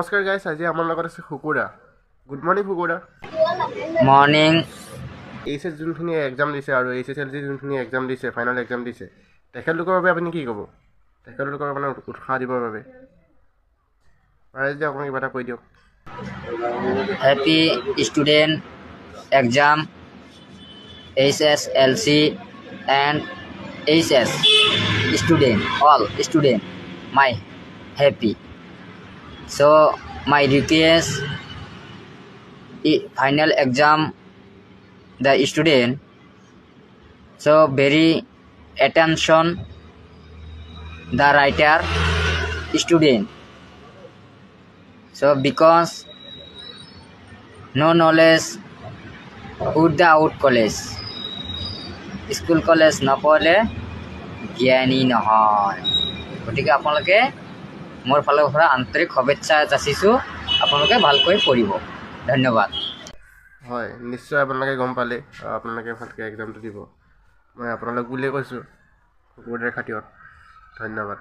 নমস্কাৰ গাইছ, আজি আমাৰ লগত আছে Shukura. Good morning Shukura. Morning. HS যোনখিনি এক্সাম দিছে আৰু HSLC যোনখিনি এক্সাম দিছে, ফাইনেল এক্সাম দিছে, তেখেতলোকৰ বাবে আপুনি কি ক'ব? তেখেতলোকৰ মানে উৎসাহ দিবৰ বাবে পাৰে যদি আপুনি কিবা এটা কৈ দিয়ক। Happy student exam HSLC and HS student, all student my happy. So my request, final exam the student, so very attention the writer student, so because no knowledge without college, school college নপঢ়িলে জ্ঞানী নহয়। গতিকে আপোনালোকে মোৰ ফালৰ পৰা আন্তৰিক শুভেচ্ছা যাচিছোঁ, আপোনালোকে ভালকৈ পঢ়িব। ধন্যবাদ। হয়, নিশ্চয় আপোনালোকে গম পালে, আপোনালোকে ভালকৈ এক্সামটো দিব। মই আপোনালোক বুলিয়ে কৈছোঁ, শুকুৰদাৰ খাতিৰত। ধন্যবাদ।